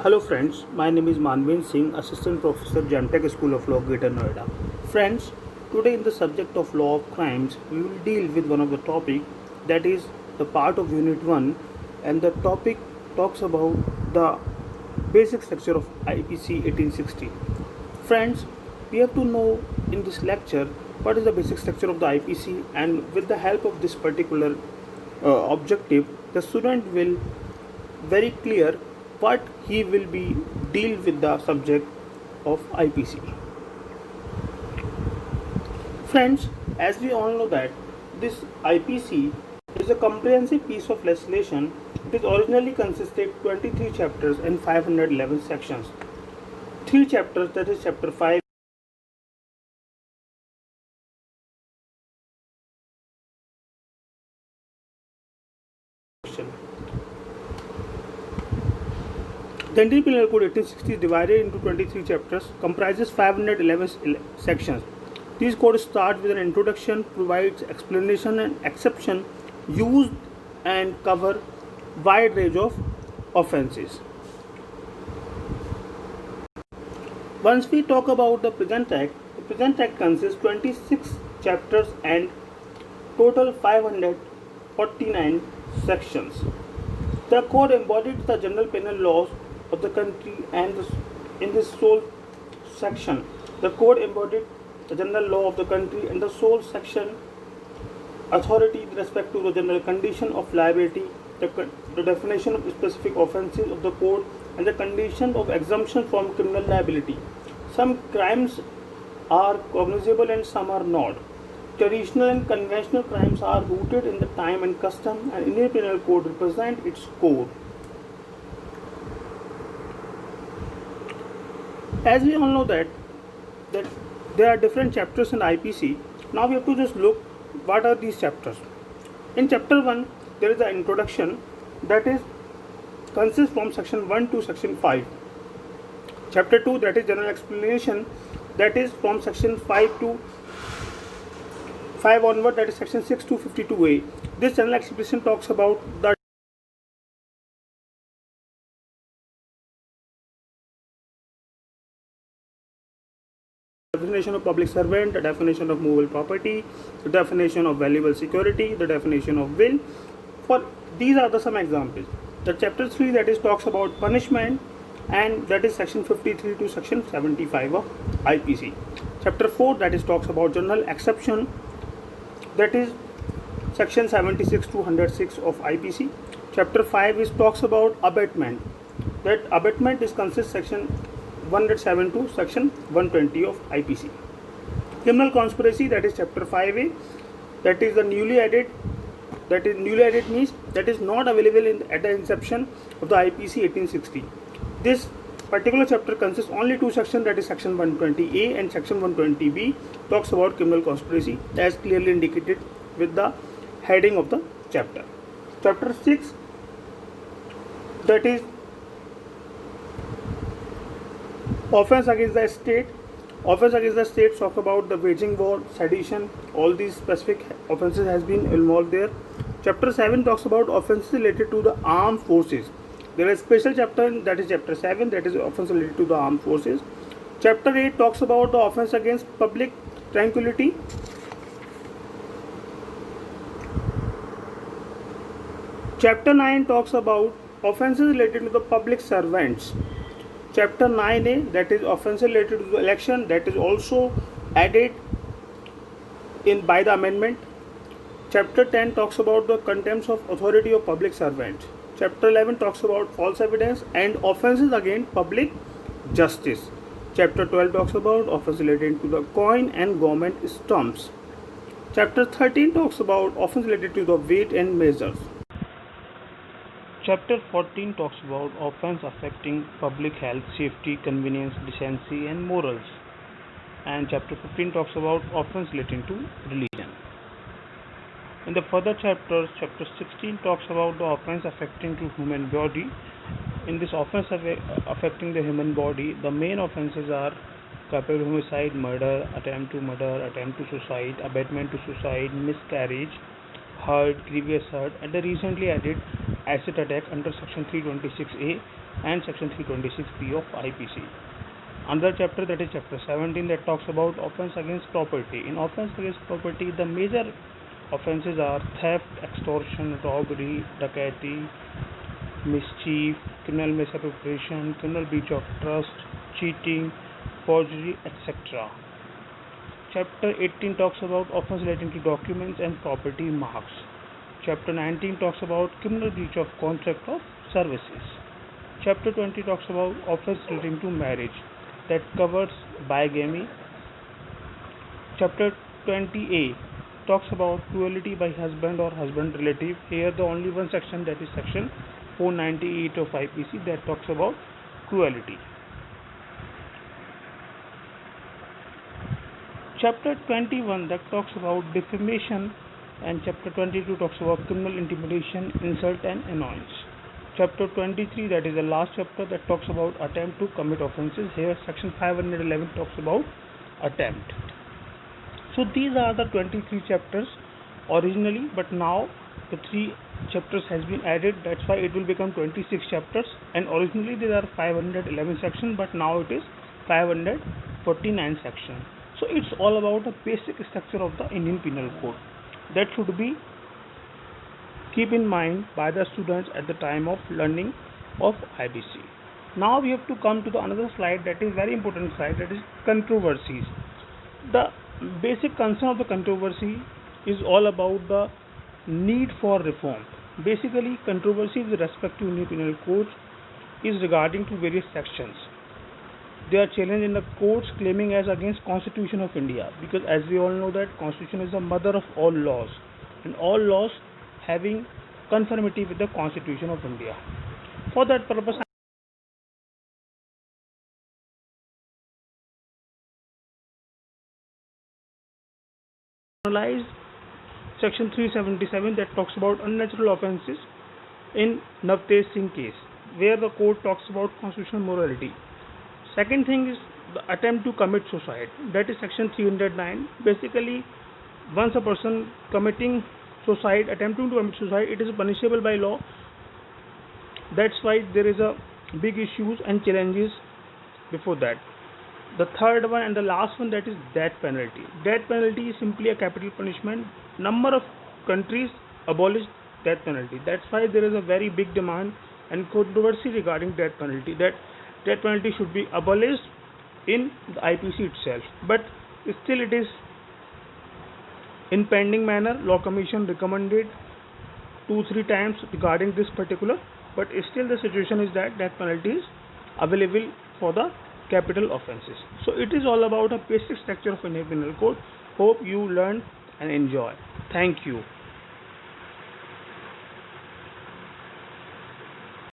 Hello friends, my name is Manveen Singh, Assistant Professor, Jamtech School of Law, Greater Noida. Friends, today in the subject of law of crimes, we will deal with one of the topic that is the part of Unit 1, and the topic talks about the basic structure of IPC 1860. Friends, we have to know in this lecture what is the basic structure of the IPC, and with the help of this particular objective, the student will very clear what he will be deal with the subject of IPC. Friends, as we all know that this IPC is a comprehensive piece of legislation. It is originally consisted 23 chapters and 511 sections. Three chapters, that is chapter 5. The Indian Penal Code 1860 is divided into 23 chapters, comprises 511 sections. These codes start with an introduction, provides explanation and exception, used and cover wide range of offences. Once we talk about the present act consists 26 chapters and total 549 sections. The code embodies the general penal laws of the country, and in this sole section, the code embodied the general law of the country and the sole section authority with respect to the general condition of liability, the definition of specific offences of the code, and the condition of exemption from criminal liability. Some crimes are cognizable and some are not. Traditional and conventional crimes are rooted in the time and custom, and Indian Penal Code represent its core. As we all know that there are different chapters in IPC. Now we have to just look what are these chapters. In chapter 1, there is an introduction that is consists from section 1 to section 5. Chapter 2, that is general explanation, that is from section 5 to 5 onward, that is section 6 to 52A. This general explanation talks about the definition of public servant, the definition of movable property, the definition of valuable security, the definition of will. For these are some examples. The chapter 3, that is talks about punishment, and that is section 53 to section 75 of IPC. Chapter 4, that is talks about general exception, that is section 76 to 106 of IPC. Chapter 5 is talks about abatement. That abatement is consists section 107 to section 120 of IPC. Criminal conspiracy, that is chapter 5A, that is the newly added. That is newly added means that is not available at the inception of the IPC 1860. This particular chapter consists only two sections, that is section 120A and section 120B, talks about criminal conspiracy as clearly indicated with the heading of the chapter. Chapter 6, that is offense against the state. Offense against the state talk about the waging war, sedition, all these specific offenses has been involved there. Chapter 7 talks about offenses related to the armed forces. There is a special chapter, that is chapter 7, that is offense related to the armed forces. Chapter 8 talks about the offense against public tranquility. Chapter 9 talks about offenses related to the public servants. Chapter 9A, that is offenses related to the election, that is also added in by the amendment. Chapter 10 talks about the contempt of authority of public servants. Chapter 11 talks about false evidence and offenses against public justice. Chapter 12 talks about offenses related to the coin and government stamps. Chapter 13 talks about offenses related to the weight and measures. Chapter 14 talks about offense affecting public health, safety, convenience, decency and morals. And chapter 15 talks about offense relating to religion. In the further chapters, chapter 16 talks about the offense affecting to human body. In this offense affecting the human body, the main offenses are culpable homicide, murder, attempt to suicide, abetment to suicide, miscarriage, hurt, grievous hurt, and the recently added acid attack under section 326A, and section 326B of IPC. Another chapter, that is chapter 17, that talks about offense against property. In offense against property, the major offenses are theft, extortion, robbery, dacoity, mischief, criminal misappropriation, criminal breach of trust, cheating, forgery, etc. Chapter 18 talks about offense relating to documents and property marks. Chapter 19 talks about criminal breach of contract of services. Chapter 20 talks about offense relating to marriage, that covers bigamy. Chapter 20A talks about cruelty by husband or husband relative. Here the only one section, that is section 498 of IPC, that talks about cruelty. Chapter 21 that talks about defamation, and chapter 22 talks about criminal intimidation, insult and annoyance. Chapter 23, that is the last chapter, that talks about attempt to commit offences. Here section 511 talks about attempt. So these are the 23 chapters originally, but now the 3 chapters has been added, that's why it will become 26 chapters, and originally there are 511 sections, but now it is 549 sections. So it's all about the basic structure of the Indian Penal Code that should be keep in mind by the students at the time of learning of IBC. Now we have to come to the another slide, that is very important slide, that is controversies. The basic concern of the controversy is all about the need for reform. Basically, controversy with respect to Indian Penal Code is regarding to various sections. They are challenged in the courts, claiming as against Constitution of India, because as we all know that Constitution is the mother of all laws, and all laws having conformity with the Constitution of India. For that purpose, analyze section 377 that talks about unnatural offences in Navtej Singh case, where the court talks about constitutional morality. Second thing is the attempt to commit suicide, that is section 309. Basically, once a person committing suicide, attempting to commit suicide, it is punishable by law. That's why there is a big issues and challenges before that. The third one and the last one, that is death penalty. Death penalty is simply a capital punishment. Number of countries abolished death penalty. That's why there is a very big demand and controversy regarding death penalty, that death penalty should be abolished in the IPC itself. But still it is in pending manner. Law Commission recommended 2-3 times regarding this particular, but still the situation is that death penalty is available for the capital offences. So it is all about a basic structure of Indian Penal Code. Hope you learn and enjoy. Thank you.